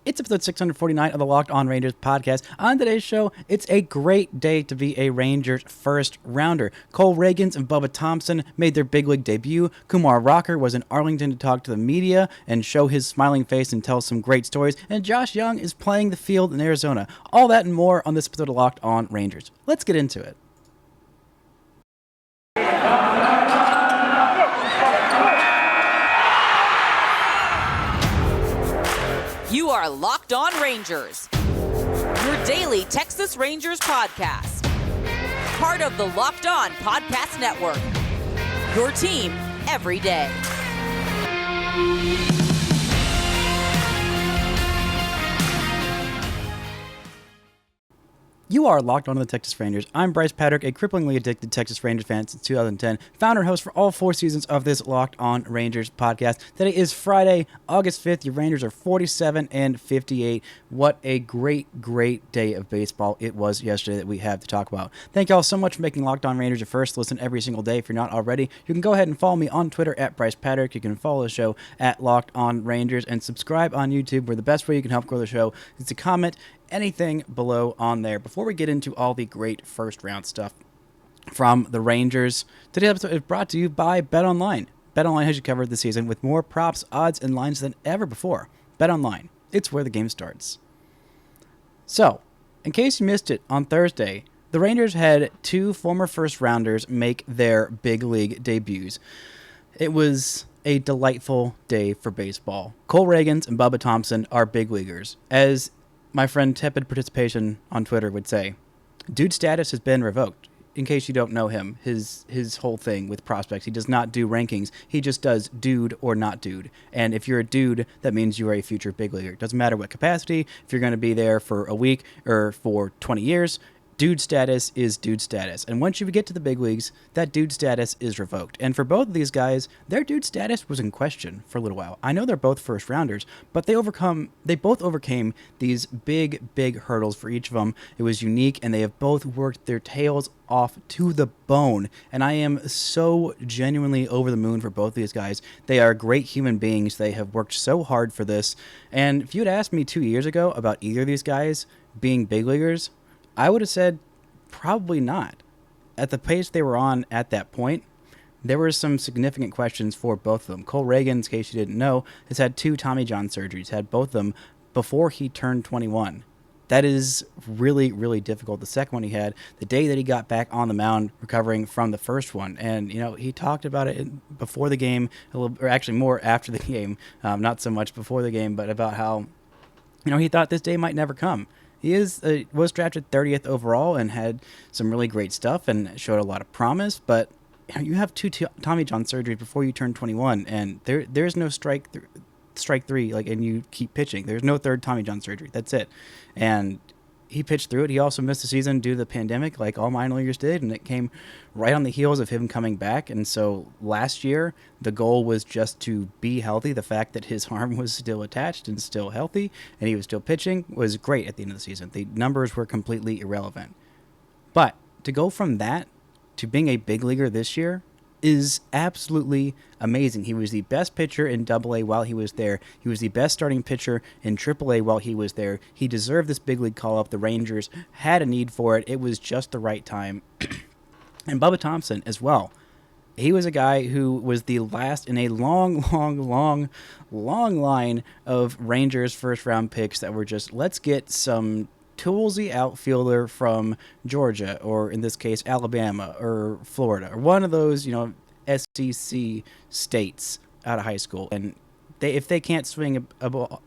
It's episode 649 of the Locked On Rangers podcast. On today's show, it's a great day to be a Rangers first rounder. Cole Ragans and Bubba Thompson made their big league debut. Kumar Rocker was in Arlington to talk to the media and show his smiling face and tell some great stories. And Josh Young is playing the field in Arizona. All that and more on this episode of Locked On Rangers. Let's get into it. You are Locked On Rangers, your daily Texas Rangers podcast. Part of the Locked On Podcast Network, your team every day. You are Locked On to the Texas Rangers. I'm Bryce Patrick, a cripplingly addicted Texas Rangers fan since 2010, founder and host for all 4 seasons of this Locked On Rangers podcast. Today is Friday, August 5th. Your Rangers are 47-58. What a great day of baseball it was yesterday that we have to talk about. Thank you all so much for making Locked On Rangers your first listen every single day. If you're not already, you can go ahead and follow me on Twitter at Bryce Patrick. You can follow the show at Locked On Rangers and subscribe on YouTube, where the best way you can help grow the show is to comment anything below on there. Before we get into all the great first round stuff from the Rangers, today's episode is brought to you by BetOnline. BetOnline has you covered this season with more props, odds, and lines than ever before. BetOnline, it's where the game starts. So, in case you missed it, on Thursday, the Rangers had 2 former first rounders make their big league debuts. It was a delightful day for baseball. Cole Ragans and Bubba Thompson are big leaguers. As my friend Tepid Participation on Twitter would say, dude status has been revoked. In case you don't know him, his whole thing with prospects, he does not do rankings. He just does dude or not dude. And if you're a dude, that means you are a future big leaguer. It doesn't matter what capacity. If you're going to be there for a week or for 20 years, dude status is dude status. And once you get to the big leagues, that dude status is revoked. And for both of these guys, their dude status was in question for a little while. I know they're both first rounders, but they both overcame these big hurdles for each of them. It was unique, and they have both worked their tails off to the bone. And I am so genuinely over the moon for both of these guys. They are great human beings. They have worked so hard for this. And if you had asked me 2 years ago about either of these guys being big leaguers, I would have said probably not. At the pace they were on at that point, there were some significant questions for both of them. Cole Ragans, in case you didn't know, has had 2 Tommy John surgeries, had both of them before he turned 21. That is really difficult. The second one he had the day that he got back on the mound, recovering from the first one. And, he talked about it before the game, or actually more after the game, not so much before the game, but about how, he thought this day might never come. He was drafted 30th overall and had some really great stuff and showed a lot of promise, but you have 2 Tommy John surgeries before you turn 21, and there's no strike 3, and you keep pitching. There's no third Tommy John surgery. That's it. And he pitched through it. He also missed the season due to the pandemic, like all minor leaguers did, and it came right on the heels of him coming back. And so last year, the goal was just to be healthy. The fact that his arm was still attached and still healthy, and he was still pitching, was great at the end of the season. The numbers were completely irrelevant. But to go from that to being a big leaguer this year is absolutely amazing. He was the best pitcher in AA while he was there. He was the best starting pitcher in AAA while he was there. He deserved this big league call-up. The Rangers had a need for it. It was just the right time. And Bubba Thompson as well. He was a guy who was the last in a long line of Rangers first-round picks that were just, let's get some toolsy outfielder from Georgia, or in this case, Alabama or Florida, or one of those, SEC states out of high school. And if they can't swing a ball,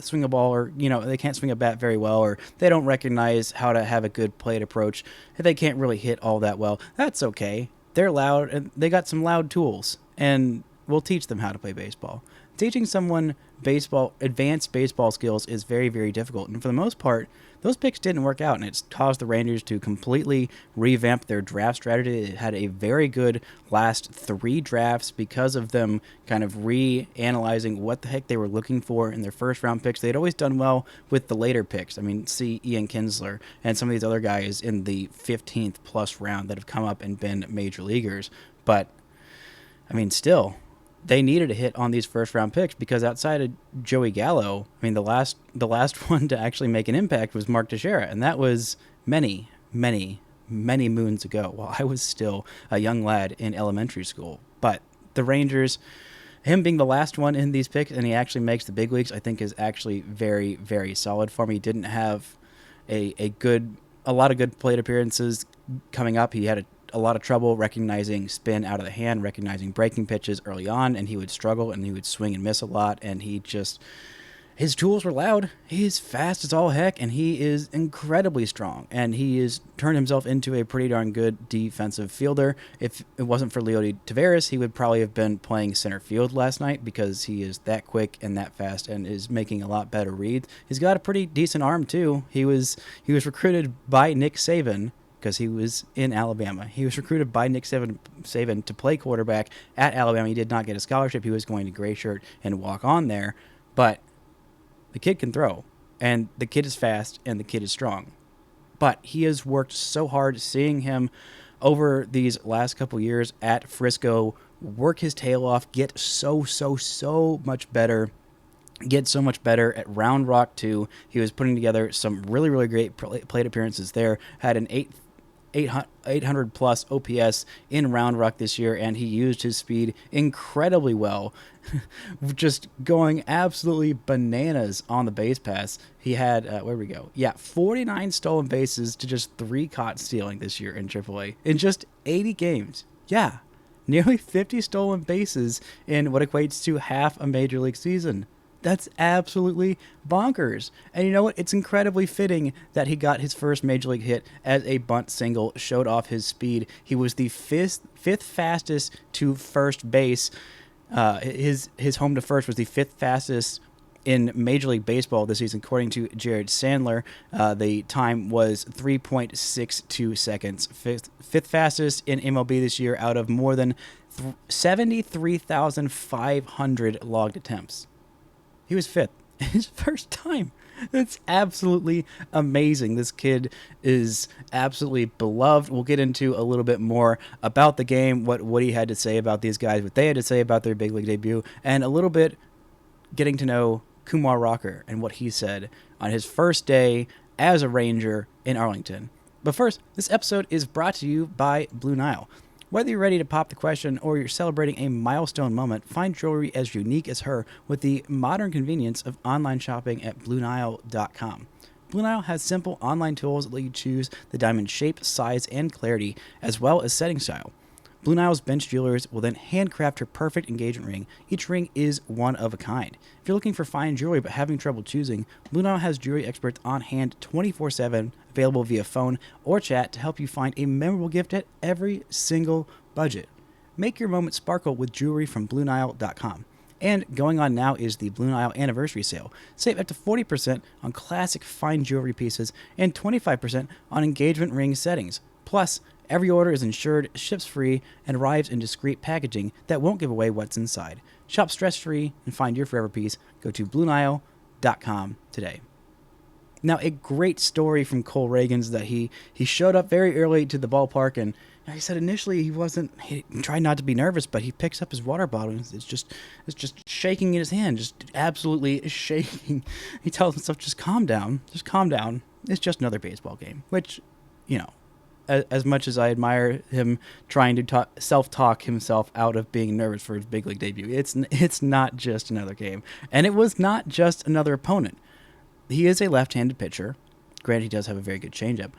or they can't swing a bat very well, or they don't recognize how to have a good plate approach, if they can't really hit all that well, that's okay. They're loud, and they got some loud tools, and we'll teach them how to play baseball. Teaching someone advanced baseball skills is very difficult, and for the most part, those picks didn't work out, and it's caused the Rangers to completely revamp their draft strategy. They had a very good last 3 drafts because of them kind of reanalyzing what the heck they were looking for in their first-round picks. They'd always done well with the later picks. I mean, see Ian Kinsler and some of these other guys in the 15th-plus round that have come up and been major leaguers. But, I mean, still, they needed a hit on these first round picks because outside of Joey Gallo, I mean, the last one to actually make an impact was Mark Teixeira, and that was many moons ago while I was still a young lad in elementary school. But the Rangers, him being the last one in these picks, and he actually makes the big leagues, I think is actually very, very solid for me. He didn't have a lot of good plate appearances coming up. He had a lot of trouble recognizing spin out of the hand, recognizing breaking pitches early on, and he would struggle and he would swing and miss a lot, and his tools were loud. He's fast as all heck, and he is incredibly strong, and he has turned himself into a pretty darn good defensive fielder. If it wasn't for Leody Taveras, he would probably have been playing center field last night because he is that quick and that fast and is making a lot better reads. He's got a pretty decent arm too. He was recruited by Nick Saban because he was in Alabama. He was recruited by Nick Saban to play quarterback at Alabama. He did not get a scholarship. He was going to gray shirt and walk on there, but the kid can throw, and the kid is fast, and the kid is strong. But he has worked so hard, seeing him over these last couple years at Frisco work his tail off, get so much better, get so much better at Round Rock too. He was putting together some really great plate appearances there, had an 800 plus OPS in Round Rock this year, and he used his speed incredibly well, just going absolutely bananas on the base pass. He had 49 stolen bases to just 3 caught stealing this year in AAA in just 80 games. Yeah, nearly 50 stolen bases in what equates to half a major league season. That's absolutely bonkers. And you know what? It's incredibly fitting that he got his first major league hit as a bunt single, showed off his speed. He was the fifth fastest to first base. His home to first was the 5th fastest in Major League Baseball this season, according to Jared Sandler. The time was 3.62 seconds. Fifth fastest in MLB this year out of more than 73,500 logged attempts. He was 5th. His first time. It's absolutely amazing. This kid is absolutely beloved. We'll get into a little bit more about the game, what Woody had to say about these guys, what they had to say about their big league debut, and a little bit getting to know Kumar Rocker and what he said on his first day as a Ranger in Arlington. But first, this episode is brought to you by Blue Nile. Whether you're ready to pop the question or you're celebrating a milestone moment, find jewelry as unique as her with the modern convenience of online shopping at BlueNile.com. Blue Nile has simple online tools that let you choose the diamond shape, size, and clarity, as well as setting style. Blue Nile's bench jewelers will then handcraft her perfect engagement ring. Each ring is one of a kind. If you're looking for fine jewelry but having trouble choosing, Blue Nile has jewelry experts on hand 24/7, available via phone or chat to help you find a memorable gift at every single budget. Make your moment sparkle with jewelry from BlueNile.com. And going on now is the Blue Nile Anniversary Sale. Save up to 40% on classic fine jewelry pieces and 25% on engagement ring settings. Plus, every order is insured, ships free, and arrives in discreet packaging that won't give away what's inside. Shop stress-free and find your forever piece. Go to BlueNile.com today. Now, a great story from Cole Ragans that he showed up very early to the ballpark, and he said initially he tried not to be nervous, but he picks up his water bottle and it's just shaking in his hand, just absolutely shaking. He tells himself, just calm down. It's just another baseball game, which, you know, as much as I admire him trying to self-talk himself out of being nervous for his big league debut, it's not just another game. And it was not just another opponent. He is a left-handed pitcher. Granted, he does have a very good changeup.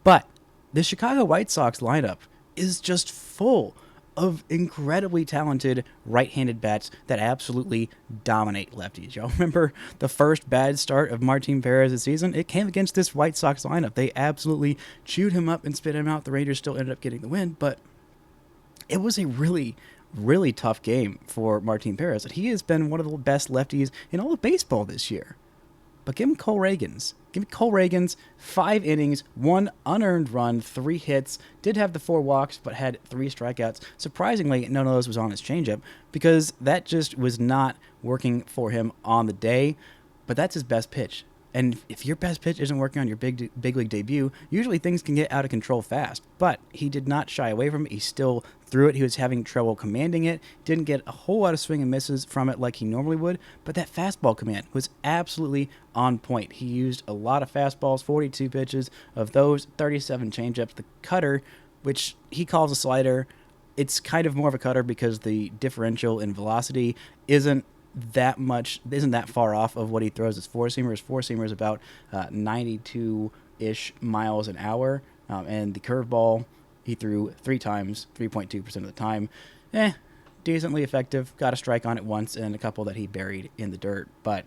But the Chicago White Sox lineup is just full of incredibly talented right-handed bats that absolutely dominate lefties. Y'all remember the first bad start of Martin Perez this season? It came against this White Sox lineup. They absolutely chewed him up and spit him out. The Rangers still ended up getting the win, but it was a really tough game for Martin Perez. He has been one of the best lefties in all of baseball this year. But give him Cole Ragans. Give me Cole Ragans, 5 innings, 1 unearned run, 3 hits, did have the 4 walks, but had 3 strikeouts. Surprisingly, none of those was on his changeup because that just was not working for him on the day. But that's his best pitch. And if your best pitch isn't working on your big league debut, usually things can get out of control fast. But he did not shy away from it. He still threw it. He was having trouble commanding it. Didn't get a whole lot of swing and misses from it like he normally would. But that fastball command was absolutely on point. He used a lot of fastballs, 42 pitches. Of those, 37 changeups. The cutter, which he calls a slider, it's kind of more of a cutter because the differential in velocity isn't that far off of what he throws as four-seamer. His four-seamer is about 92-ish miles an hour, and the curveball he threw 3 times, 3.2% of the time. Decently effective. Got a strike on it once and a couple that he buried in the dirt, but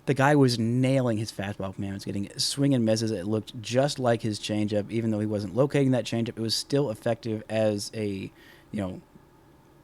the guy was nailing his fastball command. He was getting swing and misses. It looked just like his changeup, even though he wasn't locating that changeup. It was still effective as a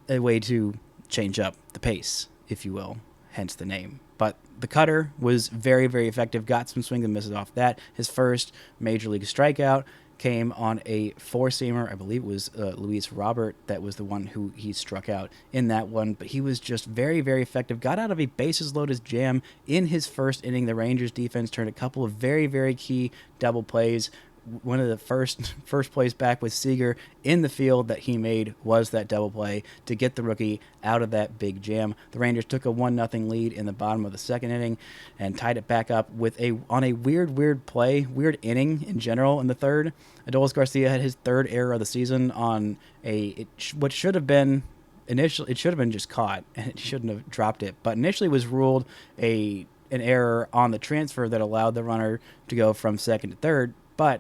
way to change up the pace, if you will, hence the name. But the cutter was very, very effective, got some swing and misses off that. His first major league strikeout came on a four-seamer. I believe it was Luis Robert that was the one who he struck out in that one. But he was just very, very effective. Got out of a bases-loaded jam in his first inning. The Rangers defense turned a couple of very, very key double plays. One of the first plays back with Seager in the field that he made was that double play to get the rookie out of that big jam. The Rangers took a 1-0 lead in the bottom of the second inning and tied it back up with on a weird inning in general in the third. Adolis Garcia had his third error of the season on what should have been initially. It should have been just caught and it shouldn't have dropped it, but initially was ruled an error on the transfer that allowed the runner to go from second to third, but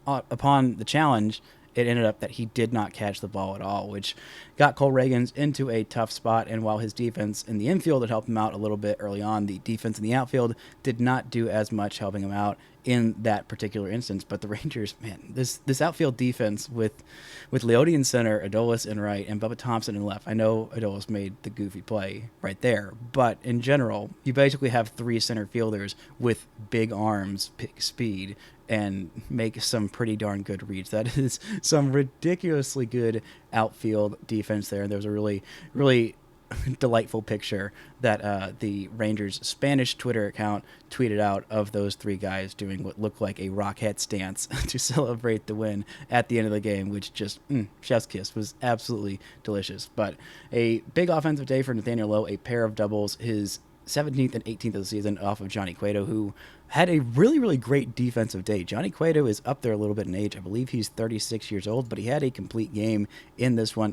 upon the challenge, it ended up that he did not catch the ball at all, which got Cole Ragans into a tough spot. And while his defense in the infield had helped him out a little bit early on, the defense in the outfield did not do as much helping him out in that particular instance. But the Rangers, man, this outfield defense with Leody in center, Adolis in right, and Bubba Thompson in left. I know Adolis made the goofy play right there, but in general, you basically have 3 center fielders with big arms, big speed, and make some pretty darn good reads. That is some ridiculously good outfield defense there. And there was a really, really delightful picture that the Rangers Spanish Twitter account tweeted out of those 3 guys doing what looked like a Rockette stance to celebrate the win at the end of the game, which just, chef's kiss, was absolutely delicious. But a big offensive day for Nathaniel Lowe, a pair of doubles, his 17th and 18th of the season off of Johnny Cueto, who had a really, really great defensive day. Johnny Cueto is up there a little bit in age. I believe he's 36 years old, but he had a complete game in this one.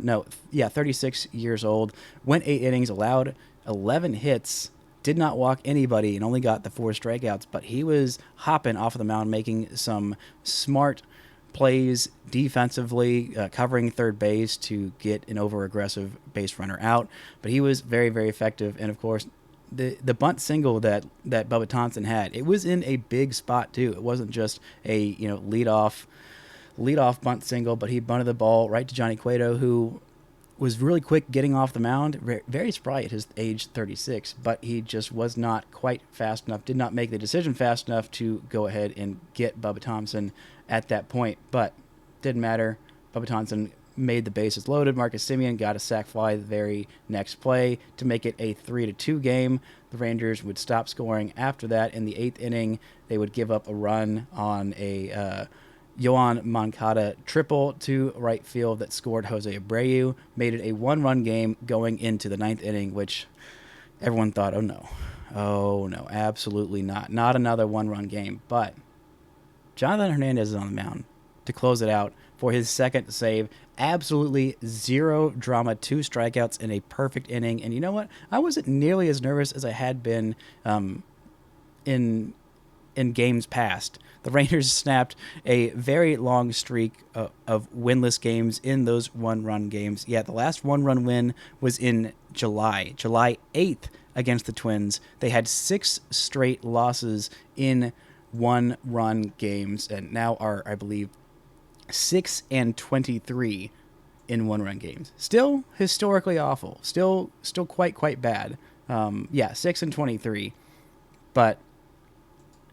36 years old. Went 8 innings, allowed 11 hits, did not walk anybody, and only got the 4 strikeouts. But he was hopping off of the mound, making some smart plays defensively, covering third base to get an over-aggressive base runner out. But he was very, very effective. And, of course, the bunt single that Bubba Thompson had, it was in a big spot too. It wasn't just a lead off bunt single, but he bunted the ball right to Johnny Cueto, who was really quick getting off the mound, very spry at his age 36, but he just was not quite fast enough, did not make the decision fast enough to go ahead and get Bubba Thompson at that point. But didn't matter. Bubba Thompson made the bases loaded. Marcus Semien got a sac fly the very next play to make it a 3-2 game. The Rangers would stop scoring after that. In the 8th inning, they would give up a run on a Yoan Moncada triple to right field that scored Jose Abreu, made it a 1-run game going into the 9th inning, which everyone thought, oh no, absolutely not another 1-run game. But Jonathan Hernandez is on the mound to close it out for his second save. Absolutely zero drama, 2 strikeouts in a perfect inning. And you know what? I wasn't nearly as nervous as I had been in games past. The Rangers snapped a very long streak of winless games in those 1-run games. Yeah, the last 1-run win was in July 8th against the Twins. They had 6 straight losses in 1-run games, and now are, I believe, 6-23 in 1-run games. Still historically awful. Still quite bad. 6-23, but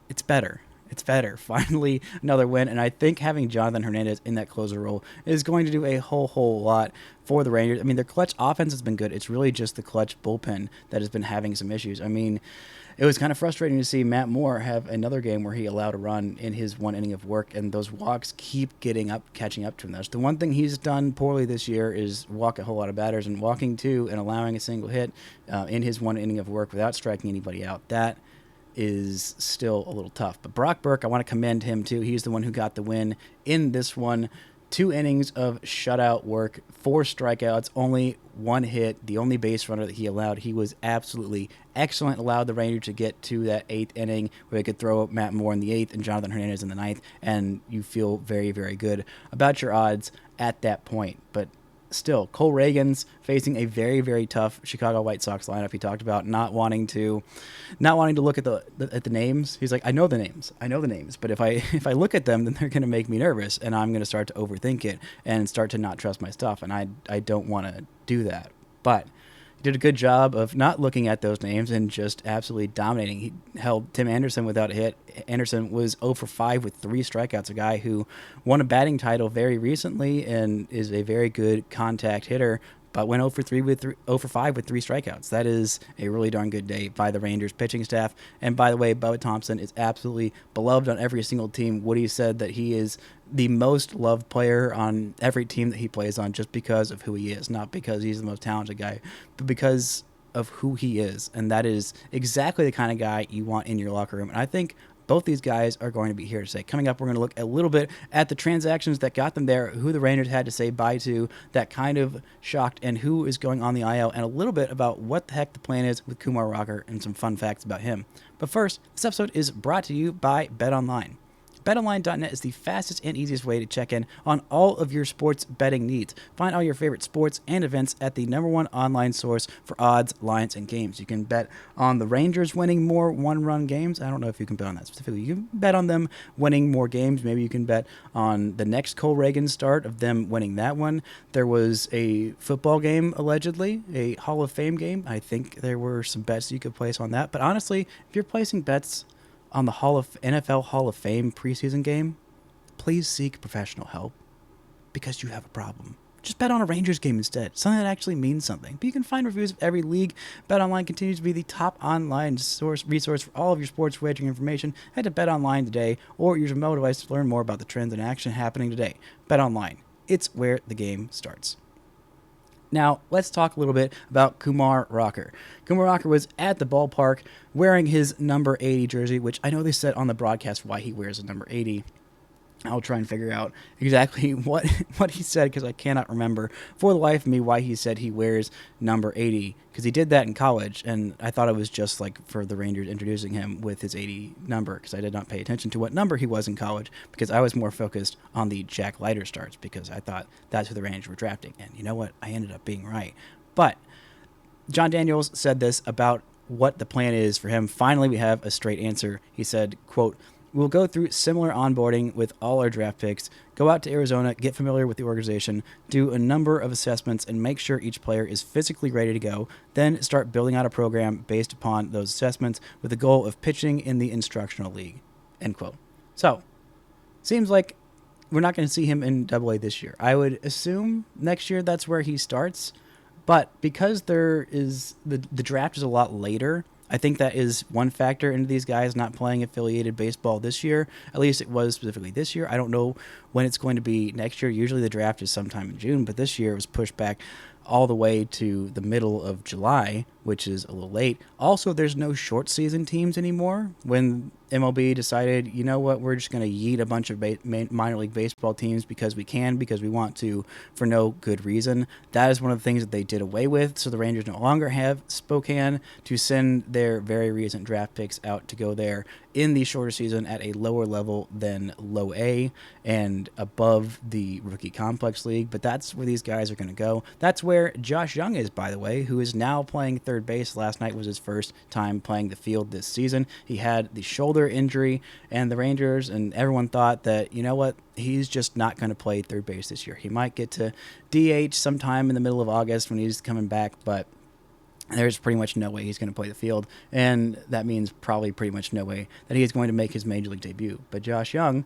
it's better. It's better. Finally, another win. And I think having Jonathan Hernandez in that closer role is going to do a whole lot for the Rangers. I mean, their clutch offense has been good. It's really just the clutch bullpen that has been having some issues. I mean, it was kind of frustrating to see Matt Moore have another game where he allowed a run in his one inning of work, and those walks keep catching up to him. That's the one thing he's done poorly this year is walk a whole lot of batters, and walking two and allowing a single hit in his one inning of work without striking anybody out. That is still a little tough. But Brock Burke, I want to commend him too. He's the one who got the win in this one. 2 innings of shutout work, 4 strikeouts, only 1 hit, the only base runner that he allowed. He was absolutely excellent, allowed the Rangers to get to that 8th inning where they could throw Matt Moore in the 8th and Jonathan Hernandez in the 9th, and you feel very, very good about your odds at that point. But still, Cole Ragans facing a very, very tough Chicago White Sox lineup. He talked about not wanting to look at the names. He's like, I know the names, but if I look at them, then they're going to make me nervous, and I'm going to start to overthink it and start to not trust my stuff, and I don't want to do that. But he did a good job of not looking at those names and just absolutely dominating. He held Tim Anderson without a hit. Anderson was 0 for 5 with 3 strikeouts, a guy who won a batting title very recently and is a very good contact hitter, but went 0 for 5 with 3 strikeouts. That is a really darn good day by the Rangers pitching staff. And by the way, Bubba Thompson is absolutely beloved on every single team. Woody said that he is the most loved player on every team that he plays on just because of who he is, not because he's the most talented guy, but because of who he is. And that is exactly the kind of guy you want in your locker room. And I think both these guys are going to be here to stay. Coming up, we're going to look a little bit at the transactions that got them there, who the Rangers had to say bye to that kind of shocked, and who is going on the IL, and a little bit about what the heck the plan is with Kumar Rocker and some fun facts about him. But first, this episode is brought to you by BetOnline. BetOnline.net is the fastest and easiest way to check in on all of your sports betting needs. Find all your favorite sports and events at the #1 online source for odds, lines, and games. You can bet on the Rangers winning more one-run games. I don't know if you can bet on that specifically. You can bet on them winning more games. Maybe you can bet on the next Cole Ragans start of them winning that one. There was a football game, allegedly, a Hall of Fame game. I think there were some bets you could place on that. But honestly, if you're placing bets on the NFL Hall of Fame preseason game, please seek professional help because you have a problem. Just bet on a Rangers game instead, something that actually means something. But you can find reviews of every league. BetOnline continues to be the top online resource for all of your sports wagering information. Head to BetOnline today or use your mobile device to learn more about the trends and action happening today. BetOnline, it's where the game starts. Now, let's talk a little bit about Kumar Rocker. Kumar Rocker was at the ballpark wearing his number 80 jersey, which I know they said on the broadcast why he wears a number 80. I'll try and figure out exactly what he said because I cannot remember for the life of me why he said he wears number 80, because he did that in college, and I thought it was just like for the Rangers introducing him with his 80 number, because I did not pay attention to what number he was in college because I was more focused on the Jack Leiter starts because I thought that's who the Rangers were drafting. And you know what? I ended up being right. But John Daniels said this about what the plan is for him. Finally, we have a straight answer. He said, quote, "We'll go through similar onboarding with all our draft picks, go out to Arizona, get familiar with the organization, do a number of assessments, and make sure each player is physically ready to go, then start building out a program based upon those assessments with the goal of pitching in the instructional league," end quote. So, seems like we're not going to see him in AA this year. I would assume next year that's where he starts, but because there is the draft is a lot later, I think that is one factor into these guys not playing affiliated baseball this year. At least it was specifically this year. I don't know when it's going to be next year. Usually the draft is sometime in June, but this year it was pushed back all the way to the middle of July, which is a little late. Also, there's no short season teams anymore. When MLB decided, you know what, we're just going to yeet a bunch of minor league baseball teams because we want to, for no good reason. That is one of the things that they did away with. So the Rangers no longer have Spokane to send their very recent draft picks out to go there in the shorter season at a lower level than low A and above the rookie complex league. But that's where these guys are going to go. That's where Josh Young is, by the way, who is now playing third base. Last night was his first time playing the field this season. He had the shoulder injury, and the Rangers and everyone thought that, you know what, he's just not going to play third base this year. He might get to DH sometime in the middle of August when he's coming back, but there's pretty much no way he's going to play the field, and that means probably pretty much no way that he is going to make his major league debut. But Josh Young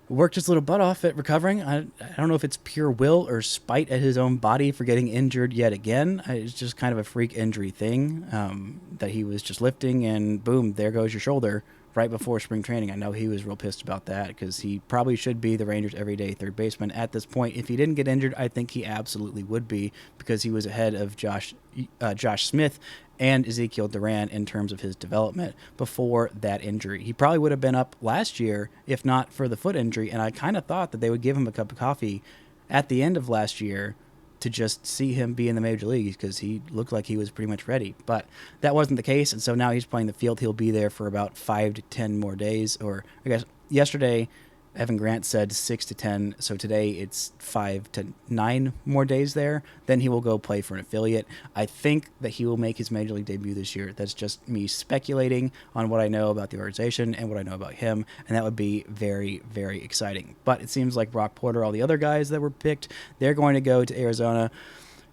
worked his little butt off at recovering. I don't know if it's pure will or spite at his own body for getting injured yet again. It's just kind of a freak injury thing that he was just lifting, and boom, there goes your shoulder right before spring training. I know he was real pissed about that because he probably should be the Rangers' everyday third baseman at this point. If he didn't get injured, I think he absolutely would be, because he was ahead of Josh Smith and Ezekiel Duran in terms of his development before that injury. He probably would have been up last year if not for the foot injury, and I kind of thought that they would give him a cup of coffee at the end of last year to just see him be in the major leagues, because he looked like he was pretty much ready. But that wasn't the case, and so now he's playing the field. He'll be there for about 5 to 10 more days, or I guess yesterday Evan Grant said 6 to 10, so today it's 5 to 9 more days there. Then he will go play for an affiliate. I think that he will make his major league debut this year. That's just me speculating on what I know about the organization and what I know about him, and that would be very, very exciting. But it seems like Brock Porter, all the other guys that were picked, they're going to go to Arizona.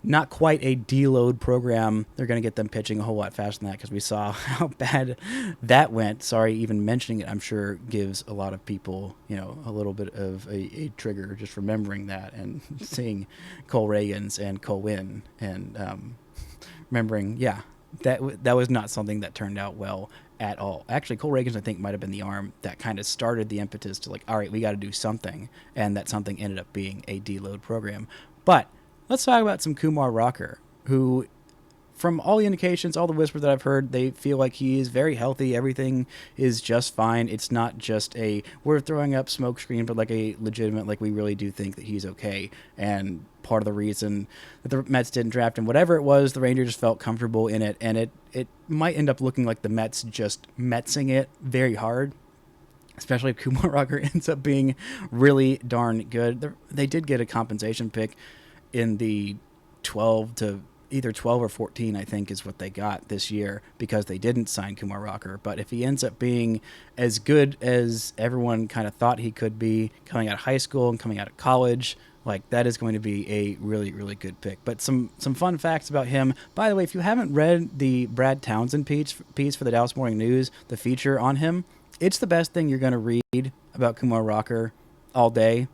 Not quite a deload program. They're going to get them pitching a whole lot faster than that, because we saw how bad that went. Sorry, even mentioning it, I'm sure gives a lot of people, a little bit of a trigger just remembering that and seeing Cole Ragans and Cole Winn and remembering, that was not something that turned out well at all. Actually, Cole Ragans, I think, might have been the arm that kind of started the impetus to all right, we got to do something, and that something ended up being a deload program. But let's talk about some Kumar Rocker, who, from all the indications, all the whispers that I've heard, they feel like he is very healthy. Everything is just fine. It's not just we're throwing up smoke screen, but a legitimate, we really do think that he's okay. And part of the reason that the Mets didn't draft him, whatever it was, the Rangers just felt comfortable in it. And it might end up looking like the Mets just Metsing it very hard, especially if Kumar Rocker ends up being really darn good. They did get a compensation pick in the 12 to either 12 or 14, I think, is what they got this year, because they didn't sign Kumar Rocker. But if he ends up being as good as everyone kind of thought he could be coming out of high school and coming out of college, that is going to be a really, really good pick. But some fun facts about him. By the way, if you haven't read the Brad Townsend piece for the Dallas Morning News, the feature on him, it's the best thing you're going to read about Kumar Rocker all day,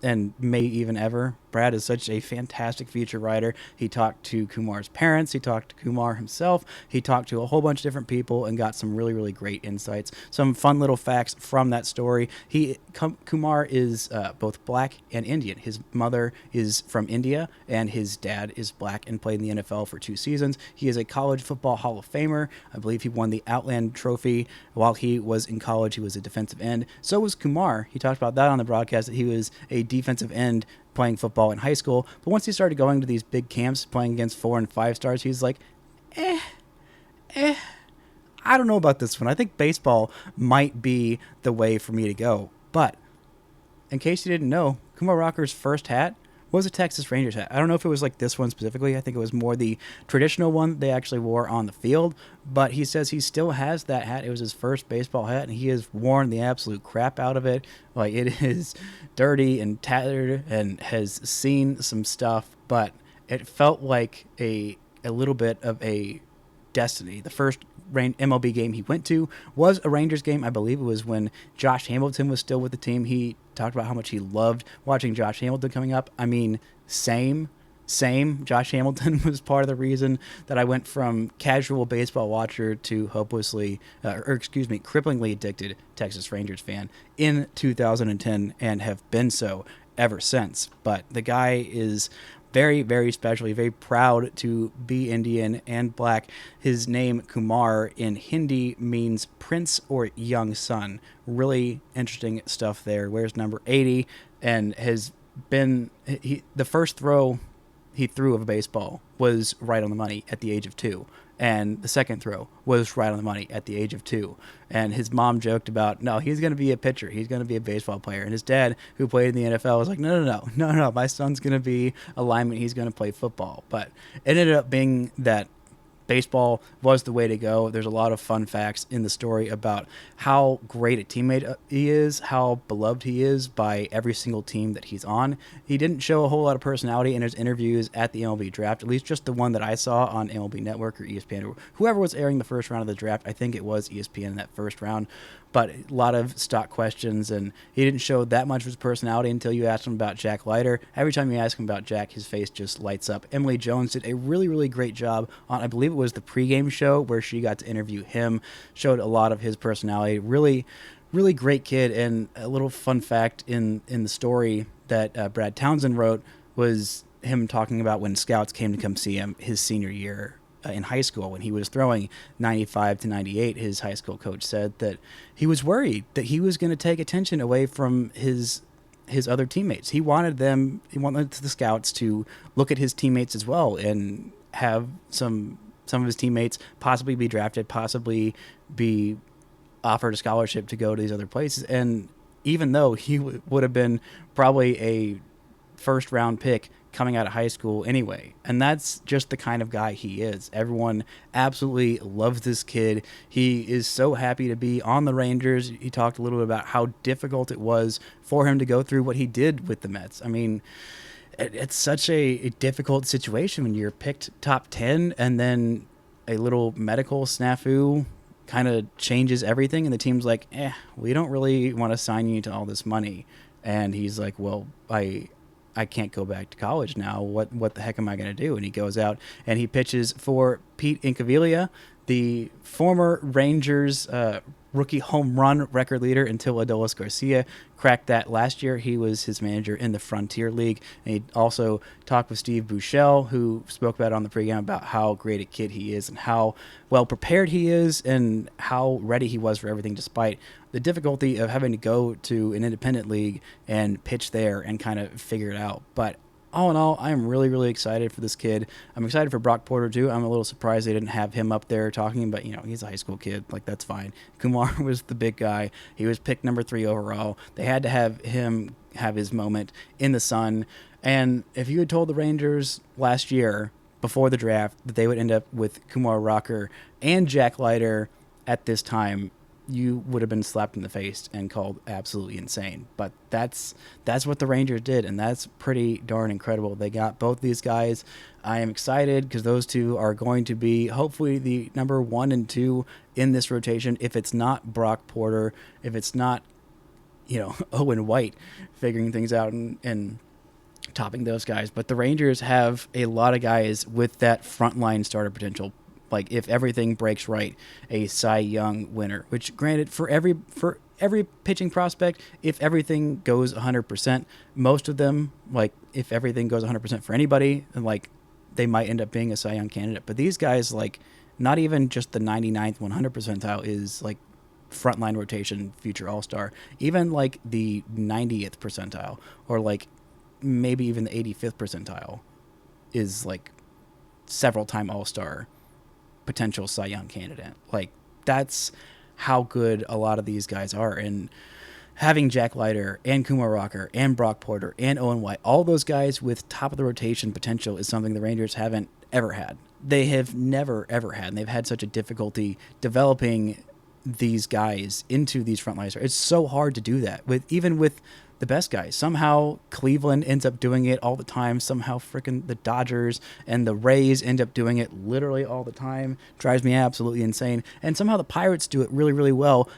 and maybe even ever. Brad is such a fantastic feature writer. He talked to Kumar's parents. He talked to Kumar himself. He talked to a whole bunch of different people and got some really, really great insights. Some fun little facts from that story. Kumar is both black and Indian. His mother is from India, and his dad is black and played in the NFL for 2 seasons. He is a college football Hall of Famer. I believe he won the Outland Trophy while he was in college. He was a defensive end. So was Kumar. He talked about that on the broadcast, that he was a defensive end playing football in high school. But once he started going to these big camps playing against 4 and 5 stars, he's like, I don't know about this one. I think baseball might be the way for me to go. But in case you didn't know, Kumar Rocker's first hat was a Texas Rangers hat. I don't know if it was this one specifically. I think it was more the traditional one they actually wore on the field. But he says he still has that hat. It was his first baseball hat, and he has worn the absolute crap out of it. It is dirty and tattered and has seen some stuff. But it felt like a little bit of a destiny. The first MLB game he went to was a Rangers game. I believe it was when Josh Hamilton was still with the team. He talked about how much he loved watching Josh Hamilton coming up. I mean, same. Josh Hamilton was part of the reason that I went from casual baseball watcher to cripplingly addicted Texas Rangers fan in 2010, and have been so ever since. But the guy is very, very special. Very proud to be Indian and black. His name, Kumar, in Hindi means prince or young son. Really interesting stuff there. Wears number 80 and has been the first throw he threw of a baseball was right on the money at the age of 2. And the second throw was right on the money at the age of 2. And his mom joked about, no, he's going to be a pitcher. He's going to be a baseball player. And his dad, who played in the NFL, was like, no. My son's going to be a lineman. He's going to play football. But it ended up being that baseball was the way to go. There's a lot of fun facts in the story about how great a teammate he is, how beloved he is by every single team that he's on. He didn't show a whole lot of personality in his interviews at the MLB draft, at least just the one that I saw on MLB Network or ESPN or whoever was airing the first round of the draft. I think it was ESPN in that first round. But a lot of stock questions, and he didn't show that much of his personality until you asked him about Jack Leiter. Every time you ask him about Jack, his face just lights up. Emily Jones did a really, really great job on, I believe it was the pregame show where she got to interview him, showed a lot of his personality. Really, really great kid. And a little fun fact in the story that Brad Townsend wrote was him talking about when scouts came to come see him his senior year in high school when he was throwing 95 to 98. His high school coach said that he was worried that he was going to take attention away from his other teammates. He wanted the scouts to look at his teammates as well and have some of his teammates possibly be drafted, possibly be offered a scholarship to go to these other places. And even though he would have been probably a first round pick coming out of high school anyway. And that's just the kind of guy he is. Everyone absolutely loves this kid. He is so happy to be on the Rangers. He talked a little bit about how difficult it was for him to go through what he did with the Mets. I mean, it's such a difficult situation when you're picked top 10 and then a little medical snafu kind of changes everything. And the team's like, we don't really want to sign you to all this money. And he's like, well, I can't go back to college now. What the heck am I going to do? And he goes out and he pitches for Pete Incaviglia, the former Rangers rookie home run record leader until Adolis Garcia cracked that last year. He was his manager in the Frontier League. And he also talked with Steve Buechele, who spoke about on the pregame about how great a kid he is and how well prepared he is and how ready he was for everything despite the difficulty of having to go to an independent league and pitch there and kind of figure it out. But all in all, I am really, really excited for this kid. I'm excited for Brock Porter, too. I'm a little surprised they didn't have him up there talking, but, he's a high school kid. Like, that's fine. Kumar was the big guy. He was picked number 3 overall. They had to have him have his moment in the sun. And if you had told the Rangers last year, before the draft, that they would end up with Kumar Rocker and Jack Leiter at this time, you would have been slapped in the face and called absolutely insane. But that's what the Rangers did, and that's pretty darn incredible. They got both these guys. I am excited because those two are going to be hopefully the number 1 and 2 in this rotation. If it's not Brock Porter, if it's not, Owen White figuring things out and topping those guys. But the Rangers have a lot of guys with that frontline starter potential. Like, if everything breaks right, a Cy Young winner, which granted for every pitching prospect, if everything goes 100%, most of them, like, if everything goes 100% for anybody, then, like, they might end up being a Cy Young candidate. But these guys, like, not even just the 99th, 100 percentile is, like, frontline rotation future all-star. Even, like, the 90th percentile or, like, maybe even the 85th percentile is, like, several-time all-star potential Cy Young candidate. Like, that's how good a lot of these guys are. And having Jack Leiter and Kumar Rocker and Brock Porter and Owen White, all those guys with top of the rotation potential is something the Rangers haven't ever had. They have never, ever had. And they've had such a difficulty developing these guys into these frontliners. It's so hard to do that even with the best guys. Somehow Cleveland ends up doing it all the time. Somehow freaking the Dodgers and the Rays end up doing it literally all the time. Drives me absolutely insane. And somehow the Pirates do it really, really well,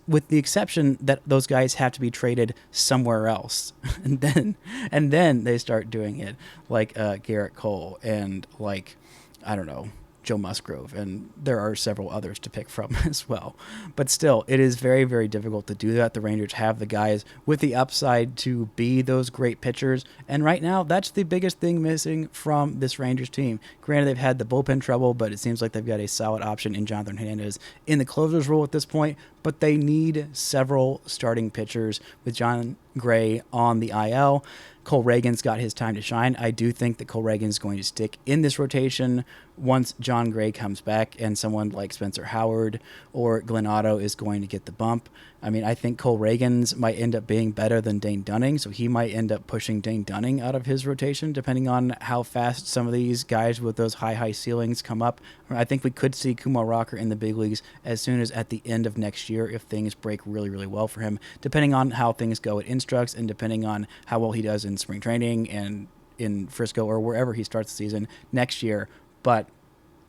with the exception that those guys have to be traded somewhere else. and then they start doing it like Garrett Cole and like, I don't know, Joe Musgrove, and there are several others to pick from as well. But still, it is very, very difficult to do that. The Rangers have the guys with the upside to be those great pitchers, and right now, that's the biggest thing missing from this Rangers team. Granted, they've had the bullpen trouble, but it seems like they've got a solid option in Jonathan Hernandez in the closer's role at this point, but they need several starting pitchers with John Gray on the IL. Cole Ragans got his time to shine. I do think that Cole Ragans is going to stick in this rotation once John Gray comes back, and someone like Spencer Howard or Glenn Otto is going to get the bump. I mean, I think Cole Ragans might end up being better than Dane Dunning, so he might end up pushing Dane Dunning out of his rotation, depending on how fast some of these guys with those high ceilings come up. I think we could see Kumar Rocker in the big leagues as soon as at the end of next year if things break really, really well for him, depending on how things go at Instructs and depending on how well he does in spring training and in Frisco or wherever he starts the season next year. But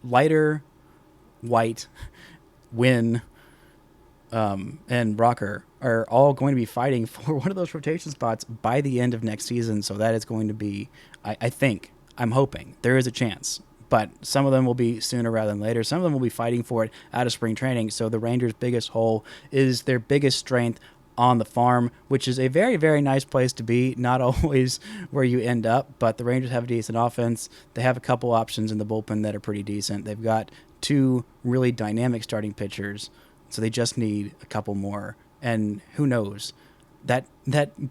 Leiter, White, Wynn, and Rocker are all going to be fighting for one of those rotation spots by the end of next season. So that is going to be, I'm hoping, there is a chance. But some of them will be sooner rather than later. Some of them will be fighting for it out of spring training. So the Rangers' biggest hole is their biggest strength on the farm, which is a very, very nice place to be. Not always where you end up, but the Rangers have a decent offense. They have a couple options in the bullpen that are pretty decent. They've got 2 really dynamic starting pitchers. So they just need a couple more. And who knows, that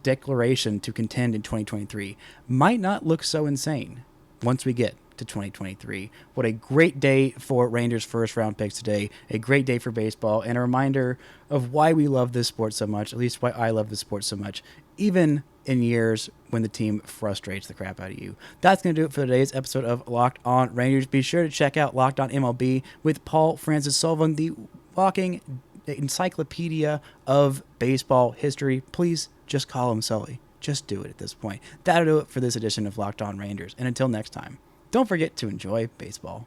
declaration to contend in 2023 might not look so insane once we get to 2023. What a great day for Rangers first round picks today. A great day for baseball and a reminder of why we love this sport so much, at least why I love this sport so much, even in years when the team frustrates the crap out of you. That's going to do it for today's episode of Locked On Rangers. Be sure to check out Locked On MLB with Paul Francis Sullivan, the walking encyclopedia of baseball history. Please just call him Sully. Just do it at this point. That'll do it for this edition of Locked On Rangers. And until next time, don't forget to enjoy baseball.